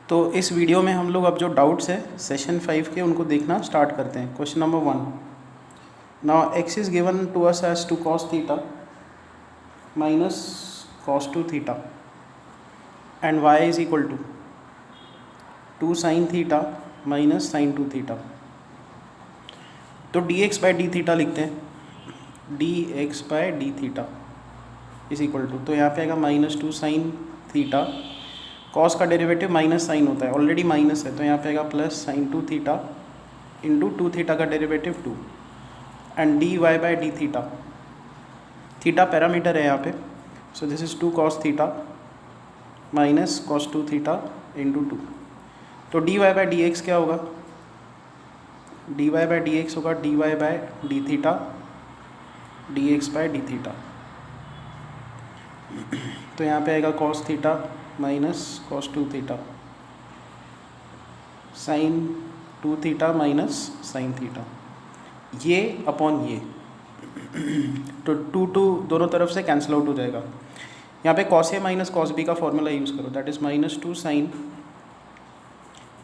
तो इस वीडियो में हम लोग अब जो डाउट्स है सेशन 5 के उनको देखना स्टार्ट करते हैं। Question number 1, now x is given to us as 2 cos theta minus cos 2 theta and y is equal to 2 sin theta minus sin 2 theta. तो dx बाई डी थीटा लिखते हैं, dx by D theta is equal to, तो यहाँ पे आएगा -2 sin theta, cos का derivative minus sine होता है, ऑलरेडी माइनस है तो यहाँ पे आएगा plus sin 2 theta into 2 theta का derivative 2 and dy by D theta, theta parameter है यहाँ पे, so this is 2 cos theta minus cos 2 theta into 2। तो dy बाई डी एक्स क्या होगा, dy बाई डी एक्स होगा dy by D theta dx by D theta. तो यहाँ पे आएगा cos theta minus cos 2 theta sin 2 theta minus sin theta, ये upon ये, तो 2 दोनों तरफ से कैंसिल आउट हो जाएगा। यहाँ पे cos a minus cos b का फॉर्मूला यूज़ करो, that is -2 sin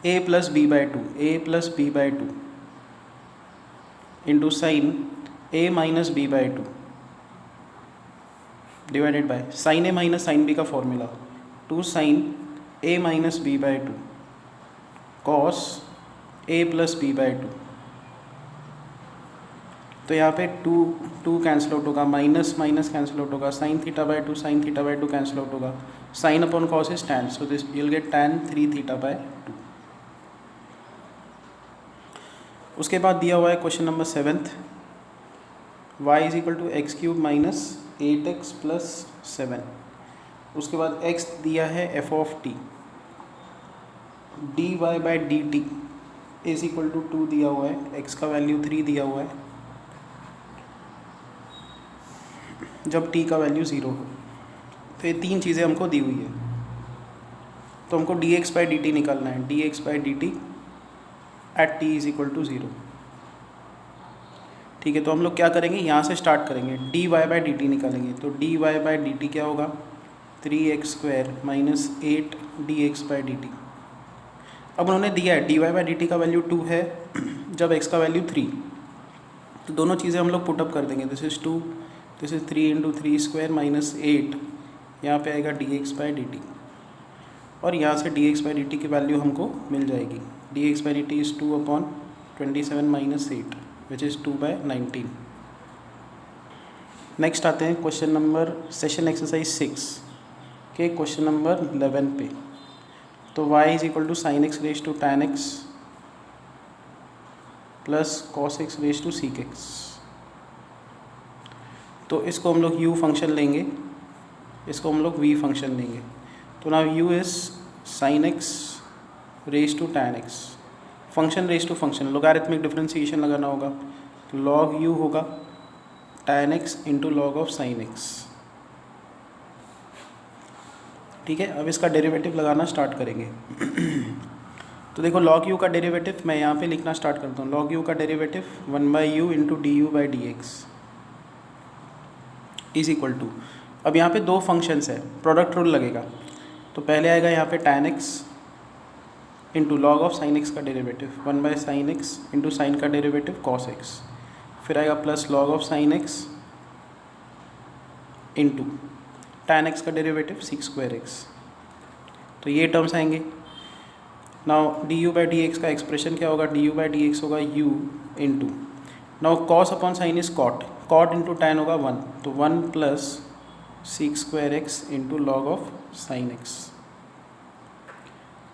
a plus B by two, a plus B by two into sine a minus B by two divided by sine a minus sine b का formula 2 sin a minus B by two cos a plus B by two. तो यहाँ पे 2 cancel out होगा, minus minus cancel out होगा, sine theta by to sign theta by two cancel out होगा, sine upon cos is tan, so this you will get tan 3 theta by 2। उसके बाद दिया हुआ है question number 7, y is equal to x cube minus 8x plus 7। उसके बाद x दिया है f of t, dy by D t is equal to 2 दिया हुआ है, x का वैल्यू 3 दिया हुआ है जब t का वैल्यू 0 हो। तो ये तीन चीज़ें हमको दी हुई है, तो हमको dx बाई डी टी निकालना है, dx by D T at t is equal to 0। ठीक है, तो हम लोग क्या करेंगे, यहाँ से स्टार्ट करेंगे, dy बाई डी टी निकालेंगे। तो dy बाई डी टी क्या होगा, 3x² minus 8 dx by D T. अब उन्होंने दिया है dy बाई डी टी का वैल्यू 2 है जब x का वैल्यू 3, तो दोनों चीज़ें हम लोग पुटअप कर देंगे, this is 2, this is 3 into 3² minus 8, यहाँ पे आएगा dx बाई डी टी, और यहाँ से dx बाई डी टी की वैल्यू हमको मिल जाएगी, dx by D T is 2/27 minus 8 which is 2/19। Next आते हैं क्वेश्चन नंबर सेशन एक्सरसाइज 6 के क्वेश्चन नंबर 11 पे। तो y is equal to sine X raise to tan X plus cos x raise to sec x. तो इसको हम लोग u function लेंगे, इसको हम लोग v फंक्शन लेंगे। तो ना u is sine X raise to tan X, function raise to function, logarithmic differentiation लगाना होगा, तो log u होगा tan x into log of sine X. ठीक है, अब इसका डेरिवेटिव लगाना स्टार्ट करेंगे। तो देखो log u का डेरिवेटिव मैं यहाँ पे लिखना स्टार्ट करता हूँ, log u का derivative 1/u into D you by D x is equal to, अब यहाँ पे दो फंक्शंस है, प्रोडक्ट रूल लगेगा। तो पहले आएगा यहाँ पे tan x into log of sine x का derivative 1/sin x into sine का डेरिवेटिव cos x, फिर आएगा plus log of sine x into tan x का डेरिवेटिव sec² x। तो ये टर्म्स आएंगे। Now d you by D x का expression क्या होगा, d you by D x होगा u into, now cos upon sine is cot, cot into tan होगा 1, तो 1 plus sec² x into log of sine x।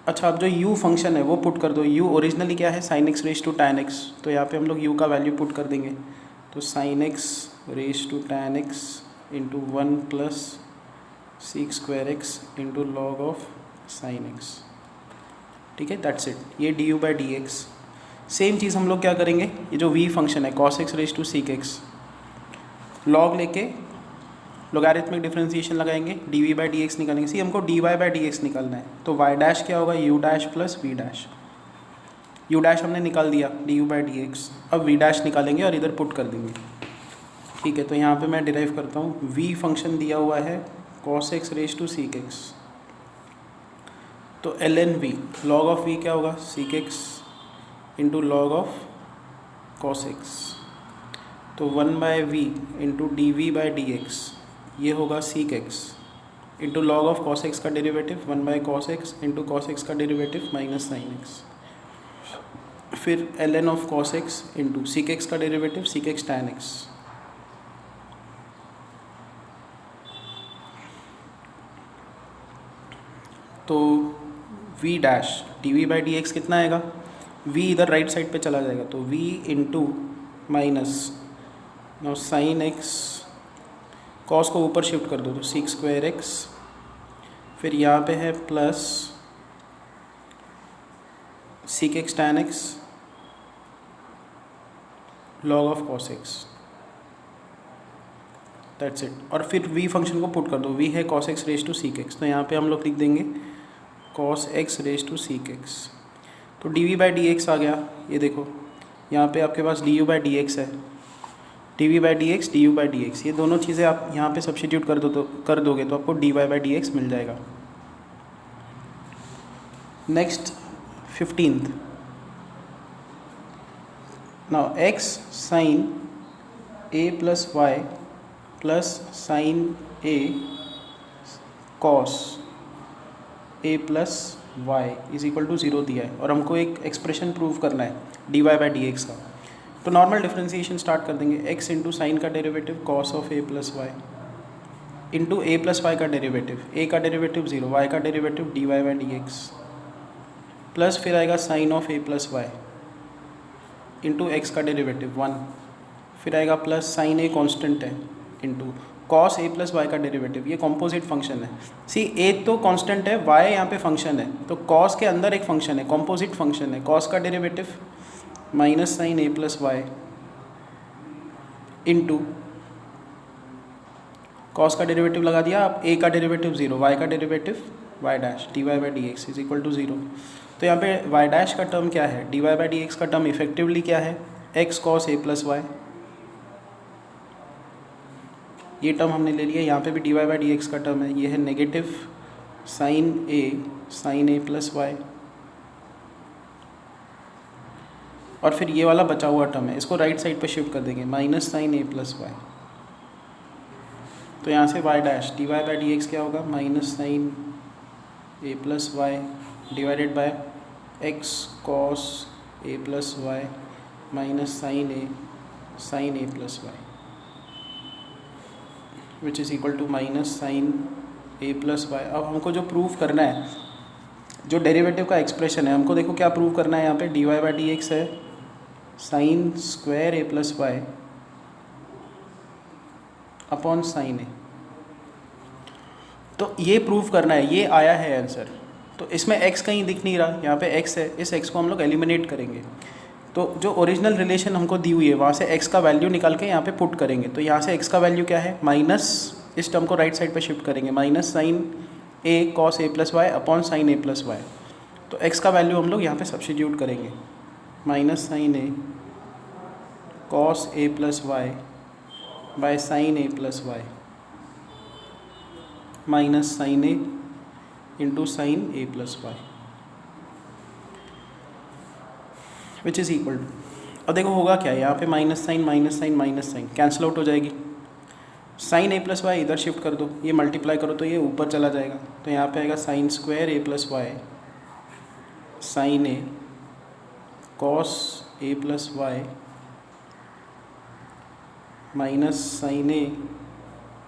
अच्छा, अब जो u function है वो पुट कर दो, u ओरिजिनली क्या है sin x raise to tan x, तो यहाँ पे हम लोग u का वैल्यू पुट कर देंगे, तो sin x raise to tan x into 1 plus sec² x into log of sine x। ठीक है, दैट्स इट, ये d you by D x. Same चीज़ हम लोग क्या करेंगे, ये जो v फंक्शन है cos x raise to sec x, log लेके लोगारिथमिक डिफरेंशिएशन लगाएंगे, डी बाई डी एक्स निकालेंगे। सी हमको डी बाई डी एक्स निकालना है, तो वाई डैश क्या होगा, U dash plus V dash, U dash हमने निकाल दिया D you by D X, अब वी डैश निकालेंगे और इधर पुट कर देंगे। ठीक है, तो यहाँ पे मैं डिराइव करता हूँ, v फंक्शन दिया हुआ है cos x raise to sec x तो l n v, log of v क्या होगा, sec x into log of cos x. तो 1/v into D we by D x, ये होगा sec x into log of cos x का derivative 1/cos x into cos x का derivative minus sine x. फिर l n of cos x into sec x का derivative sec x tan x. तो v dash D we by D X कितना आएगा, v इधर right side पे चला जाएगा तो v into minus no sine X, cos को ऊपर शिफ्ट कर दो तो सीक स्क्वायर एक्स, फिर यहाँ पे है plus seek x tan x log of cos x, that's it. और फिर v फंक्शन को पुट कर दो, v है cos x raise to sec x, तो यहाँ पे हम लोग लिख देंगे cos x raise to sec x. तो d we by D x आ गया, ये देखो यहाँ पे आपके पास d you by D x है, d we by D x d you by D x, ये दोनों चीज़ें आप यहाँ पे सब्स्टिट्यूट कर दोगे तो आपको d Y by D x मिल जाएगा। Next 15th, now x sine A plus y plus sine A cos A plus y is equal to 0 दिया है और हमको एक एक्सप्रेशन प्रूव करना है D Y by D x का। तो नॉर्मल डिफरेंशिएशन स्टार्ट कर देंगे, एक्स इंटू साइन का derivative cos of A plus Y into A plus Y का डेरिवेटिव, ए का डेरिवेटिव 0, वाई का derivative D Y by D X, plus फिर आएगा sine of A plus Y into X का derivative 1, फिर आएगा plus sine A constant है into cos ए plus Y का डेरिवेटिव, ये कॉम्पोजिट फंक्शन है। सी ए तो कांस्टेंट है, वाई यहाँ पे फंक्शन है, तो कॉस के अंदर एक फंक्शन है, कॉम्पोजिट फंक्शन है, कॉस का डेरिवेटिव माइनस साइन ए प्लस वाई इंटू कॉस का डेरिवेटिव लगा दिया आप, ए का डेरिवेटिव 0, वाई का derivative Y dash D Y by D x is equal to 0। तो यहाँ पे वाई डैश का टर्म क्या है, D Y by D x का टर्म इफेक्टिवली क्या है, एक्स कॉस ए प्लस वाई, ये टर्म हमने ले लिया। यहाँ पे भी D Y by D x का टर्म है, ये है नेगेटिव साइन ए प्लस वाई, और फिर ये वाला बचा हुआ टर्म है, इसको राइट साइड पे शिफ्ट कर देंगे माइनस साइन ए प्लस वाई। तो यहाँ से Y dash D Y by D X क्या होगा, minus sine A plus Y divided by X cos A plus Y minus sine A plus Y which is equal to minus sine A plus Y. अब हमको जो prove करना है, जो derivative का expression है, हमको देखो क्या प्रूव करना है। यहाँ पे D Y by D x है sine square A plus Y upon sine A, तो ये प्रूव करना है, ये आया है आंसर। तो इसमें x कहीं दिख नहीं रहा, यहाँ पे x है, इस x को हम लोग एलिमिनेट करेंगे। तो जो ओरिजिनल रिलेशन हमको दी हुई है वहाँ से x का वैल्यू निकाल के यहाँ पे पुट करेंगे। तो यहाँ से x का वैल्यू क्या है, माइनस, इस टर्म को राइट साइड पे शिफ्ट करेंगे, माइनस साइन ए कॉस ए प्लस वाई अपॉन साइन ए प्लस वाई। तो x का वैल्यू हम लोग यहाँ पे सब्स्टिट्यूट करेंगे, minus sine A cos A plus Y by sine A plus Y minus sine A into sine A plus Y which is equal to, और देखो होगा क्या, यहाँ पे माइनस साइन कैंसिल आउट हो जाएगी। साइन ए प्लस वाई इधर shift कर दो, ये मल्टीप्लाई करो तो ये ऊपर चला जाएगा। तो यहाँ पे आएगा sign square A plus Y sign A cos A plus Y minus sine a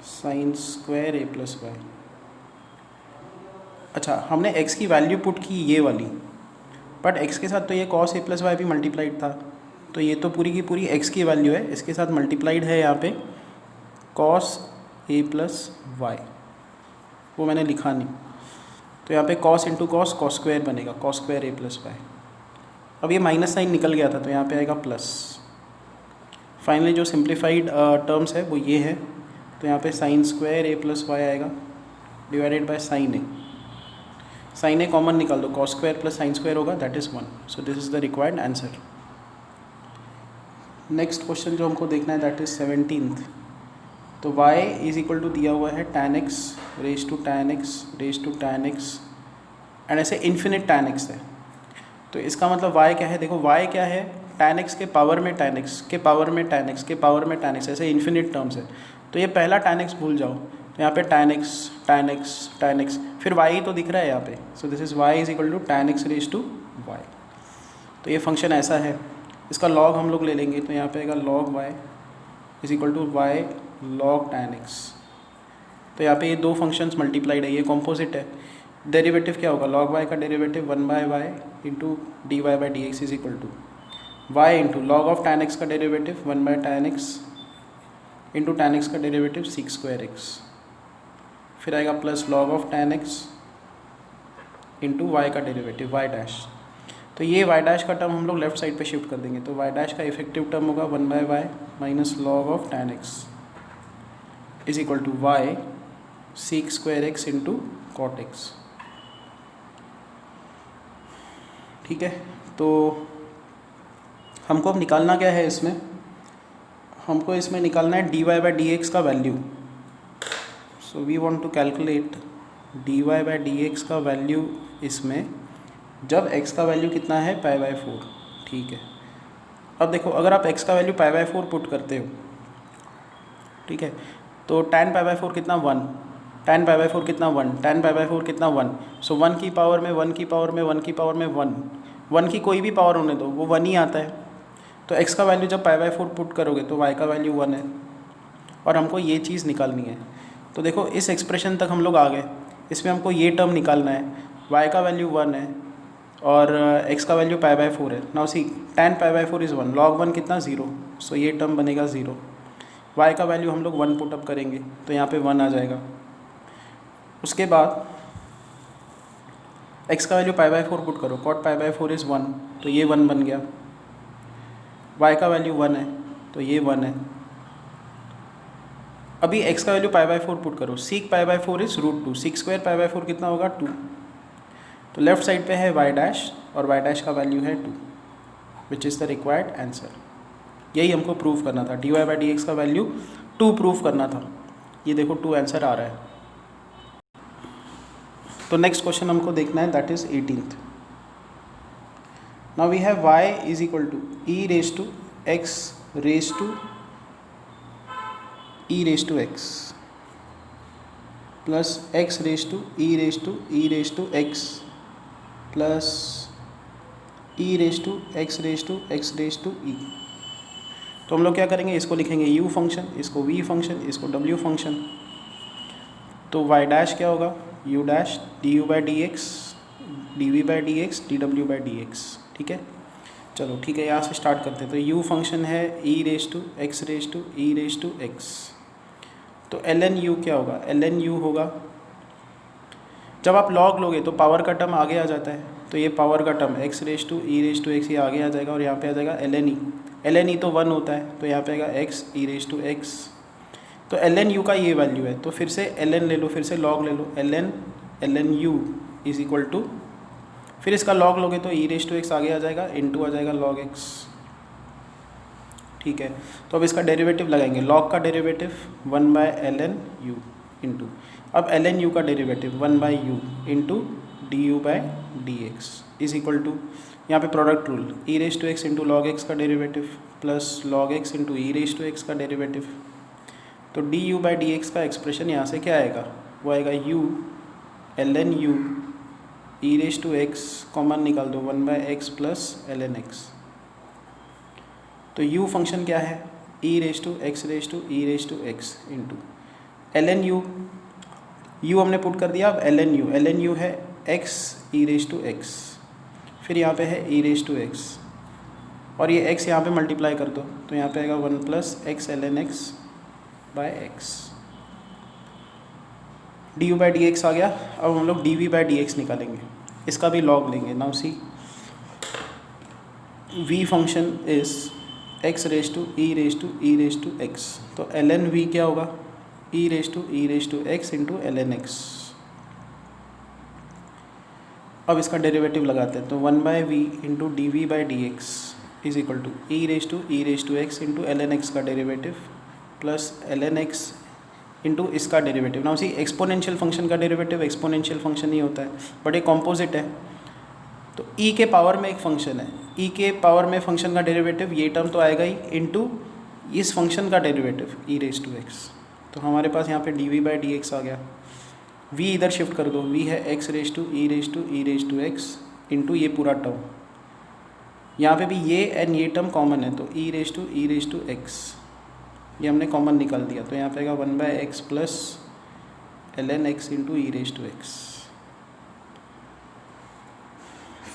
sign square A plus Y. अच्छा, हमने x की वैल्यू पुट की ये वाली, बट x के साथ तो ये cos a प्लस वाई भी मल्टीप्लाइड था, तो ये तो पूरी की पूरी x की वैल्यू है, इसके साथ मल्टीप्लाइड है यहाँ पे cos a प्लस वाई, वो मैंने लिखा नहीं। तो यहाँ पे cos इंटू cos स्क्वायर बनेगा, cos square a plus Y. अब ये माइनस साइन निकल गया था तो यहाँ पे आएगा प्लस। फाइनली जो सिंप्लीफाइड टर्म्स है वो ये है, तो यहाँ पे साइन स्क्वायर ए प्लस वाई आएगा divided by sine a, sine a common निकाल दो, cos square plus sine square होगा, that is 1। So this is the required answer. Next question जो हमको देखना है दैट इज़ 17th। तो y इज इक्वल टू दिया हुआ है tan x raise to tan x raise to tan x and ऐसे इन्फिनिट tan x है। तो इसका मतलब y क्या है, देखो y क्या है, tan x के पावर में tan x के पावर में tan x के पावर में tan x, ऐसे इन्फिनिट टर्म्स है। तो ये पहला tan x भूल जाओ, तो यहाँ पे tan x tan x tan x, फिर y ही तो दिख रहा है यहाँ पे। So this is y is equal to tan x raise to y। तो ये फंक्शन ऐसा है, इसका लॉग हम लोग ले लेंगे, तो यहाँ पे आएगा log y is equal to y log tan x। तो यहाँ पे ये दो फंक्शंस मल्टीप्लाइड है, ये कॉम्पोजिट है। डेरिवेटिव क्या होगा, log y का derivative 1/y into D Y by D x is equal to y into log of tan x का derivative 1/tan x into tan x का डेरिवेटिव sec स्क्वायर x, फिर आएगा plus log of tan x into y का derivative y dash. तो ये y dash का term हम लोग लेफ्ट साइड पे शिफ्ट कर देंगे, तो y डैश का इफेक्टिव टर्म होगा 1/y minus log of tan x is equal to y sec square x into cot x। ठीक है, तो हमको अब निकालना क्या है इसमें, हमको इसमें निकालना है dy बाई डी एक्स का value. So we want to calculate dy by D x का वैल्यू इसमें, जब x का वैल्यू कितना है π/4। ठीक है, अब देखो अगर आप x का वैल्यू π/4 पुट करते हो, ठीक है, तो tan π/4 कितना 1, tan π/4 कितना 1, tan π/4 कितना 1। सो 1 की पावर में 1 की पावर में 1 की पावर में 1 की कोई भी पावर होने दो, वो 1 ही आता है। तो x का वैल्यू जब π/4 पुट करोगे तो y का वैल्यू 1 है, और हमको ये चीज़ निकालनी है। तो देखो इस एक्सप्रेशन तक हम लोग आ गए, इसमें हमको ये टर्म निकालना है, y का वैल्यू 1 है और x का वैल्यू π/4 है। Now see tan π/4 is 1, log 1 कितना 0, सो ये टर्म बनेगा 0। y का वैल्यू हम लोग 1 पुट अप करेंगे, तो यहाँ पे 1 आ जाएगा। उसके बाद x का वैल्यू π/4 पुट करो, cot π/4 इज़ 1, तो ये 1 बन गया। y का वैल्यू 1 है, तो ये 1 है। अभी x का वैल्यू π/4 पुट करो, sec π/4 इज़ √2, sec स्क्वायर π/4 कितना होगा 2। तो लेफ्ट साइड पे है y डैश और y डैश का वैल्यू है 2, which is the required answer. यही हमको प्रूव करना था, dy बाई डी एक्स का वैल्यू 2 प्रूव करना था। ये देखो 2 आंसर आ रहा है। तो नेक्स्ट क्वेश्चन हमको देखना है, that is 18th। Now we have y is equal to e raise to x raise to e raise to x plus x raise to e raise to e raise to x plus e raise to x raise to x raise to e। तो हम लोग क्या करेंगे, इसको लिखेंगे u function, इसको v function, इसको w function. तो y डैश क्या होगा, u dash du by D x dv by D x dw by D x. ठीक है, चलो ठीक है, यहाँ से स्टार्ट करते हैं। तो u फंक्शन है e raise to x raise to e raise to x। तो ln u क्या होगा, ln u होगा, जब आप log लोगे तो पावर का टर्म आगे आ जाता है, तो ये पावर का term x raise to e raise to x ये आगे आ जाएगा, और यहाँ पे आ जाएगा ln e तो 1 होता है, तो यहाँ पे आएगा x e raise to x। तो ln u का ये वैल्यू है, तो फिर से ln ले लो, फिर से log ले लो, ln u is equal to, फिर इसका log लोगे तो e रेज टू x आगे आ जाएगा, इनटू आ जाएगा log x। ठीक है, तो अब इसका डेरिवेटिव लगाएंगे, log का डेरिवेटिव 1/ln u इंटू, अब ln u का derivative 1/u into du by D x is equal to, यहाँ पे product rule, e raise to x into log x का derivative plus log x into e raise to x का derivative. तो du by D x का expression यहाँ से क्या आएगा, वो आएगा u ln u e raise to X common निकाल दो 1/x प्लस ln x। तो u फंक्शन क्या है, e raise to x raise to e raise to x into ln u हमने पुट कर दिया। अब ln u है x e raise to x, फिर यहाँ पे है e रेज टू x, और ये x यहाँ पे मल्टीप्लाई कर दो, तो यहाँ पे आएगा 1 plus x ln x by x। du by D x आ गया। अब हम लोग dv बाई डी एक्स निकालेंगे, इसका भी log लेंगे। Now see v function is x raise to e raise to e raise to x, तो ln v क्या होगा, e raise to x into ln x। अब इसका डेरिवेटिव लगाते हैं, तो 1/v into D we by D x is equal to e raise to x into ln x का derivative plus ln x into इसका डेरिवेटिव। ना उसी एक्सपोनेंशियल फंक्शन का डेरिवेटिव एक्सपोनेंशियल फंक्शन ही होता है, बट एक कॉम्पोजिट है। तो ई के पावर में एक फंक्शन है, ई के पावर में फंक्शन का डेरिवेटिव ये टर्म तो आएगा ही, इंटू इस फंक्शन का derivative e raise to x. तो हमारे पास यहाँ पे d we by D x आ गया। वी इधर शिफ्ट कर दो, वी है x raise to e raise to x into ये पूरा टर्म। यहाँ पे भी ये एंड ये टर्म कॉमन है, तो ई रेज टू एक्स ये हमने कॉमन निकाल दिया। तो यहाँ पे आएगा 1/x plus ln x into e raise to x.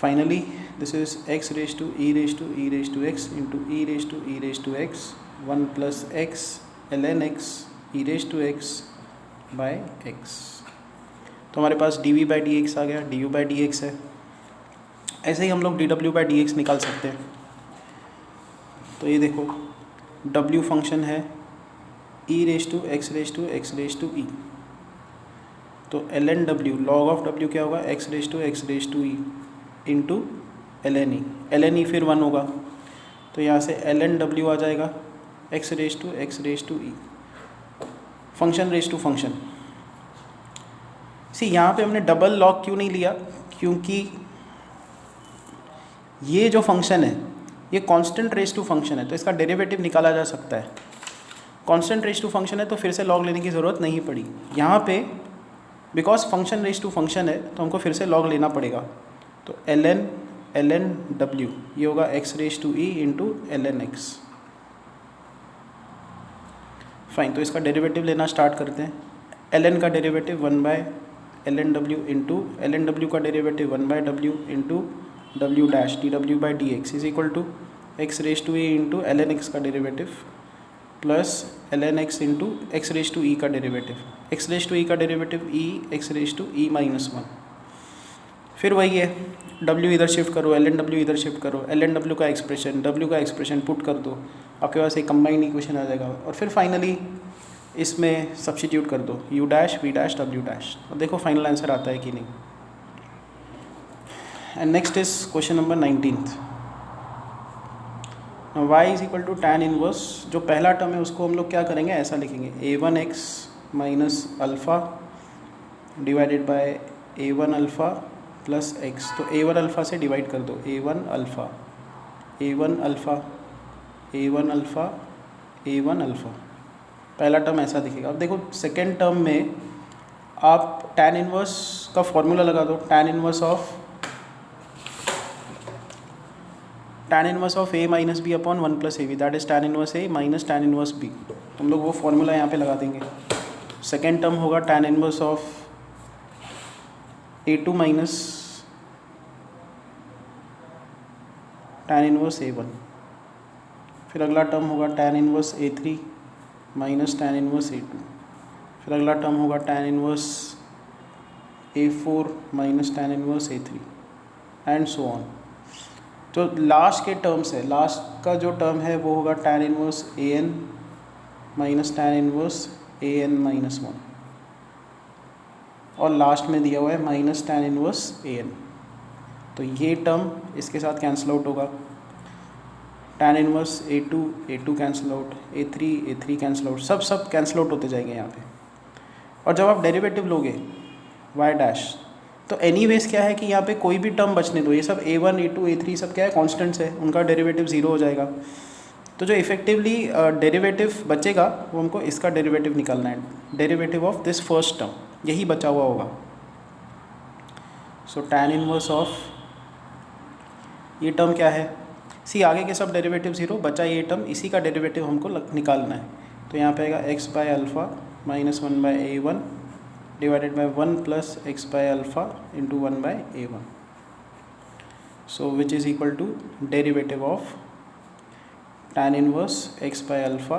Finally this is x raise to e raise to x into e raise to x 1 plus x ln x e raise to x by x। तो हमारे पास d we by D x आ गया, d you by D x है। ऐसे ही हम लोग डी डब्ल्यू बाई डी एक्स निकाल सकते हैं। तो ये देखो w फंक्शन है e raise to x raise to e, तो ln w log of w क्या होगा x raise to e into ln e फिर 1 होगा, तो यहाँ से ln w आ जाएगा x raise to e function raise to function. See यहाँ पे हमने डबल लॉग क्यों नहीं लिया, क्योंकि ये जो फंक्शन है ये कांस्टेंट रेज टू फंक्शन है, तो इसका डेरिवेटिव निकाला जा सकता है। कांस्टेंट रेज टू फंक्शन है तो फिर से लॉग लेने की ज़रूरत नहीं पड़ी यहाँ पे, because function raise to function है तो हमको फिर से लॉग लेना पड़ेगा। तो ln w ये होगा x raise to e into ln x। Fine, तो इसका डेरिवेटिव लेना स्टार्ट करते हैं। ln का derivative 1/ln w into ln w का derivative 1/w into w dash d डब्ल्यू by D x is equal to x raise to e into ln x का derivative plus ln x into x raise to e का derivative, x raise to e का derivative e x raise to E minus 1। फिर वही है, w इधर shift करो, ln w इधर shift करो, ln w का एक्सप्रेशन पुट कर दो, आपके पास एक कंबाइंड इक्वेशन आ जाएगा। और फिर फाइनली इसमें सब्स्टिट्यूट कर दो u dash v dash w dash, और देखो फाइनल आंसर आता है कि नहीं। And next is question number 19th। y is equal to tan inverse, जो पहला टर्म है उसको हम लोग क्या करेंगे, ऐसा लिखेंगे a1x minus alpha divided by a1 alpha plus x। तो a1 अल्फ़ा से डिवाइड कर दो, a1 अल्फ़ा पहला टर्म ऐसा दिखेगा। अब देखो सेकेंड टर्म में आप tan इनवर्स का फॉर्मूला लगा दो, tan inverse of a minus B upon 1 plus A B, that is tan inverse a minus tan inverse b। हम लोग वो फॉर्मूला यहाँ पे लगा देंगे। सेकेंड टर्म होगा tan inverse of a2 minus tan inverse a1। फिर अगला टर्म होगा tan inverse a3 minus tan inverse a2। फिर अगला टर्म होगा tan inverse a4 minus tan inverse a3 and so on. जो लास्ट के टर्म्स है, लास्ट का जो टर्म है वो होगा tan inverse an minus tan inverse an minus 1, और लास्ट में दिया हुआ है माइनस tan इनवर्स an। तो ये टर्म इसके साथ कैंसिल आउट होगा, tan inverse a2 cancel out, a3 cancel out, सब कैंसिल आउट होते जाएंगे यहाँ पे। और जब आप डेरिवेटिव लोगे y डैश, तो एनीवेज क्या है कि यहाँ पे कोई भी टर्म बचने दो, ये सब a1 a2 a3 सब क्या है कॉन्स्टेंट्स है, उनका डेरिवेटिव 0 हो जाएगा। तो जो इफेक्टिवली डेरिवेटिव बचेगा वो हमको इसका डेरिवेटिव निकालना है, derivative of this first term, यही बचा हुआ होगा। सो tan इनवर्स ऑफ ये टर्म क्या है, सी आगे के सब डेरिवेटिव 0, बचा ये टर्म, इसी का डेरिवेटिव हमको निकालना है। तो यहाँ पे आएगा x by alpha minus 1 by a1 divided by 1 plus x by alpha into 1 by a1। So which is equal to derivative of tan inverse x by alpha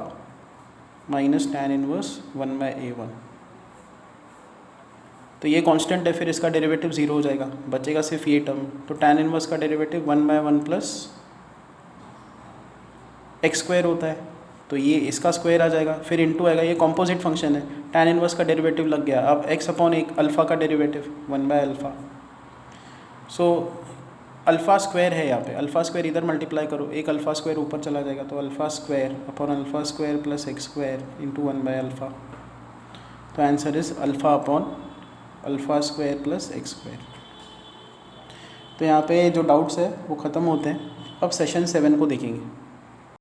minus tan inverse 1 by a1। तो ये constant है, फिर इसका derivative 0 हो जाएगा, बचेगा सिर्फ ये टर्म। तो tan इनवर्स का derivative 1 by 1 plus x square होता है, तो ये इसका स्क्वायर आ जाएगा, फिर इनटू आएगा, ये कॉम्पोजिट फंक्शन है, tan इनवर्स का डेरिवेटिव लग गया। अब x अपॉन एक अल्फ़ा का derivative 1 by alpha. So alpha square है यहाँ पे, अल्फ़ा स्क्वायर इधर मल्टीप्लाई करो, एक अल्फ़ा स्क्वायर ऊपर चला जाएगा, तो alpha square upon alpha square plus x square into 1 by alpha. तो answer is alpha upon alpha square plus x square. तो यहाँ पे जो डाउट्स है वो ख़त्म होते हैं। अब सेशन 7 को देखेंगे।